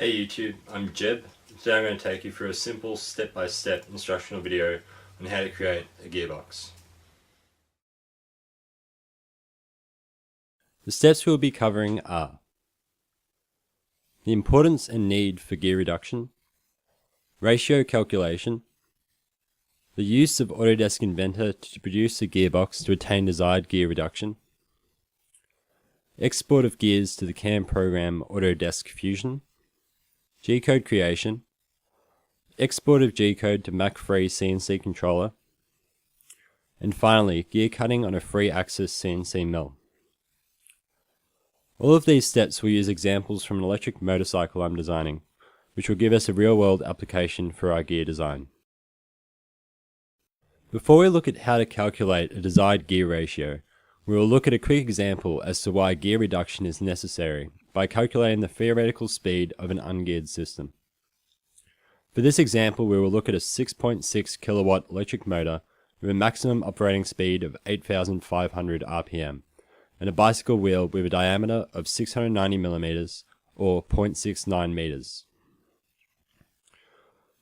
Hey YouTube, I'm Jeb. Today I'm going to take you through a simple step-by-step instructional video on how to create a gearbox. The steps we'll be covering are the importance and need for gear reduction, ratio calculation, the use of Autodesk Inventor to produce a gearbox to attain desired gear reduction, export of gears to the CAM program Autodesk Fusion, G-code creation, export of G-code to Mach-free CNC controller, and finally, gear cutting on a free-axis CNC mill. All of these steps will use examples from an electric motorcycle I'm designing, which will give us a real-world application for our gear design. Before we look at how to calculate a desired gear ratio, we will look at a quick example as to why gear reduction is necessary by calculating the theoretical speed of an ungeared system. For this example, we will look at a 6.6 kilowatt electric motor with a maximum operating speed of 8,500 RPM and a bicycle wheel with a diameter of 690 millimeters or 0.69 meters.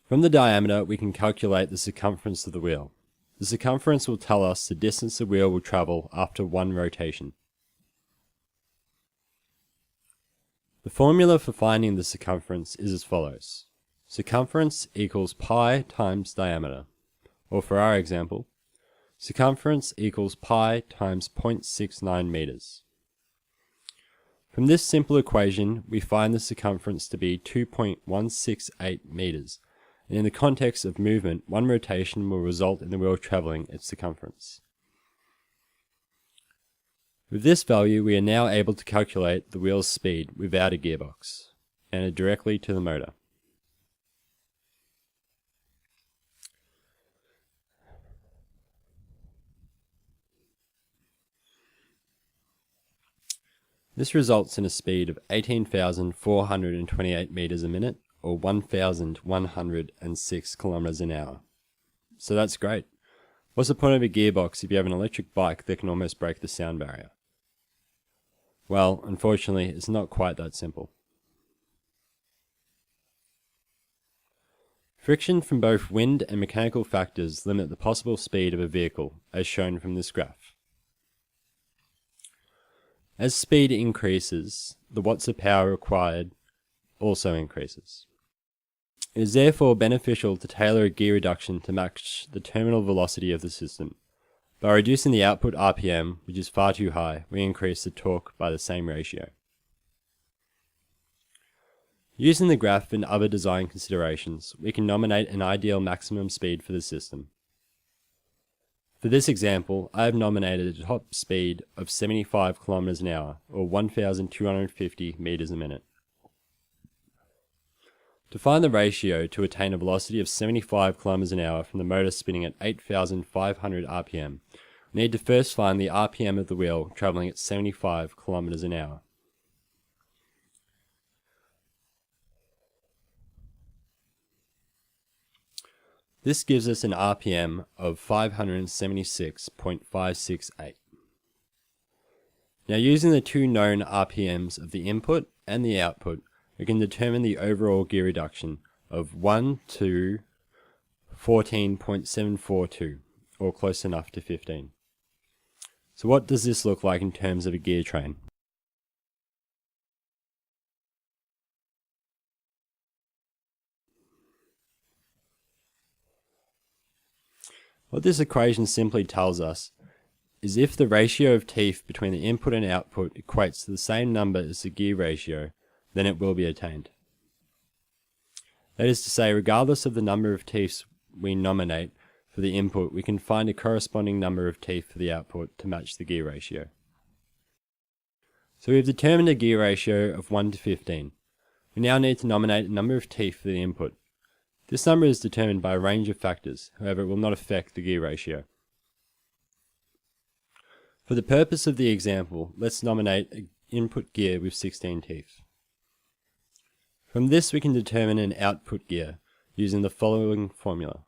From the diameter, we can calculate the circumference of the wheel. The circumference will tell us the distance the wheel will travel after one rotation. The formula for finding the circumference is as follows. Circumference equals pi times diameter, or for our example, circumference equals pi times 0.69 meters. From this simple equation, we find the circumference to be 2.168 meters, and in the context of movement, one rotation will result in the wheel traveling its circumference. With this value, we are now able to calculate the wheel's speed without a gearbox, and directly to the motor. This results in a speed of 18,428 meters a minute, or 1,106 kilometers an hour. So that's great. What's the point of a gearbox if you have an electric bike that can almost break the sound barrier? Well, unfortunately, it's not quite that simple. Friction from both wind and mechanical factors limit the possible speed of a vehicle, as shown from this graph. As speed increases, the watts of power required also increases. It is therefore beneficial to tailor a gear reduction to match the terminal velocity of the system. By reducing the output RPM, which is far too high, we increase the torque by the same ratio. Using the graph and other design considerations, we can nominate an ideal maximum speed for the system. For this example, I have nominated a top speed of 75 kilometers an hour, or 1,250 meters a minute. To find the ratio to attain a velocity of 75 kilometers an hour from the motor spinning at 8,500 RPM, we need to first find the RPM of the wheel traveling at 75 kilometers an hour. This gives us an RPM of 576.568. Now, using the two known RPMs of the input and the output, we can determine the overall gear reduction of 1 to 14.742, or close enough to 15. So what does this look like in terms of a gear train? What this equation simply tells us is if the ratio of teeth between the input and output equates to the same number as the gear ratio, then it will be attained. That is to say, regardless of the number of teeth we nominate for the input, we can find a corresponding number of teeth for the output to match the gear ratio. So we've determined a gear ratio of 1 to 15. We now need to nominate a number of teeth for the input. This number is determined by a range of factors, however it will not affect the gear ratio. For the purpose of the example, let's nominate an input gear with 16 teeth. From this we can determine an output gear using the following formula.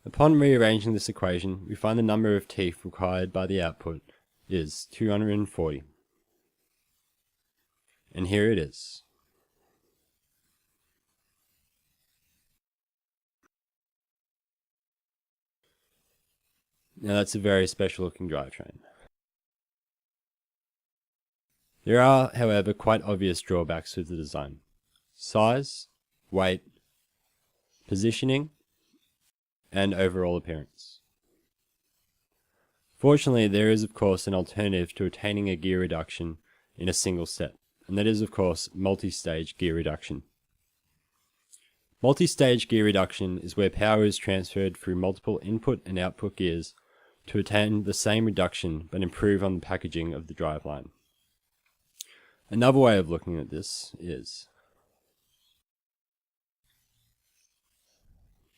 Upon rearranging this equation, we find the number of teeth required by the output is 240. And here it is. Now that's a very special looking drivetrain. There are, however, quite obvious drawbacks with the design. Size, weight, positioning, and overall appearance. Fortunately, there is of course an alternative to attaining a gear reduction in a single step, and that is of course multi-stage gear reduction. Multi-stage gear reduction is where power is transferred through multiple input and output gears to attain the same reduction but improve on the packaging of the driveline. Another way of looking at this is,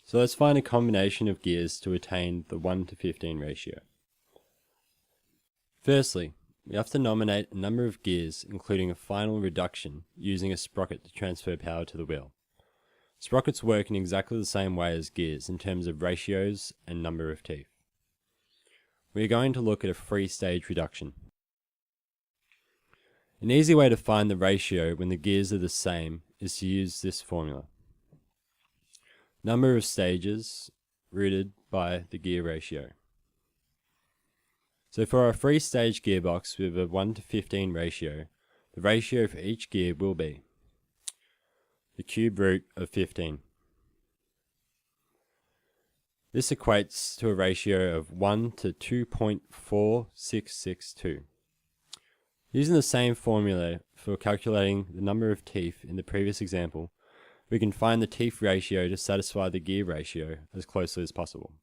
so let's find a combination of gears to attain the 1:15 ratio. Firstly, we have to nominate a number of gears including a final reduction using a sprocket to transfer power to the wheel. Sprockets work in exactly the same way as gears in terms of ratios and number of teeth. We are going to look at a 3-stage reduction. An easy way to find the ratio when the gears are the same is to use this formula. Number of stages rooted by the gear ratio. So for our 3-stage gearbox with a 1:15 ratio, the ratio for each gear will be the cube root of 15. This equates to a ratio of 1 to 2.4662. Using the same formula for calculating the number of teeth in the previous example, we can find the teeth ratio to satisfy the gear ratio as closely as possible.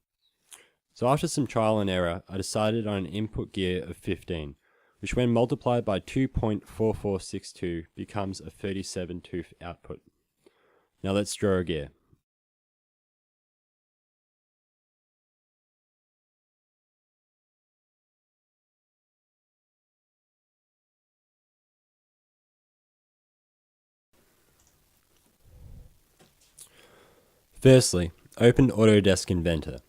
So after some trial and error, I decided on an input gear of 15, which when multiplied by 2.4462 becomes a 37 tooth output. Now let's draw a gear. Firstly, open Autodesk Inventor.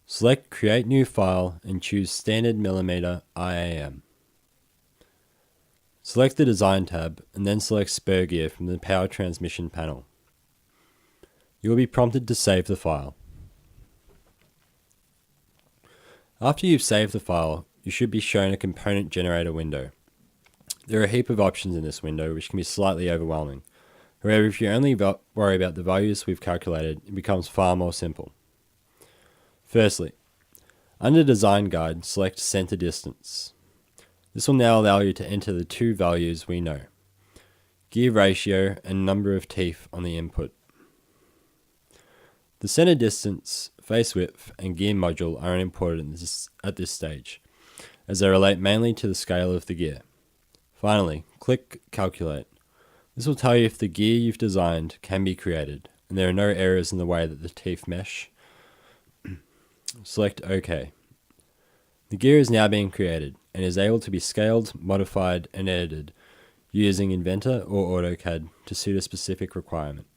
Select Create New File and choose Standard Millimeter IAM. Select the Design tab and then select Spur Gear from the Power Transmission panel. You will be prompted to save the file. After you've saved the file, you should be shown a component generator window. There are a heap of options in this window which can be slightly overwhelming. However, if you only worry about the values we've calculated, it becomes far more simple. Firstly, under Design Guide, select Center Distance. This will now allow you to enter the two values we know, gear ratio and number of teeth on the input. The center distance, face width, and gear module are unimportant at this stage, as they relate mainly to the scale of the gear. Finally, click Calculate. This will tell you if the gear you've designed can be created, and there are no errors in the way that the teeth mesh. Select OK. The gear is now being created, and is able to be scaled, modified, and edited using Inventor or AutoCAD to suit a specific requirement.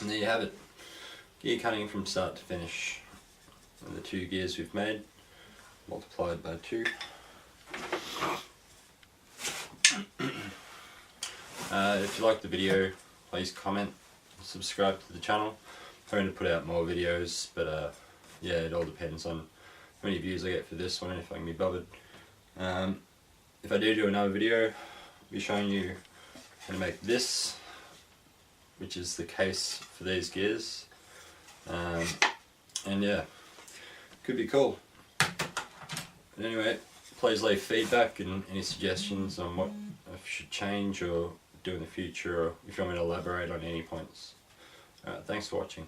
And there you have it. Gear cutting from start to finish. And the 2 gears we've made, multiplied by 2. If you like the video, please comment, subscribe to the channel. I'm going to put out more videos, but yeah, it all depends on how many views I get for this one and if I can be bothered. If I do another video, I'll be showing you how to make this, which is the case for these gears. And yeah, could be cool. But anyway, please leave feedback and any suggestions on what I should change or do in the future, or if you want me to elaborate on any points. Alright, thanks for watching.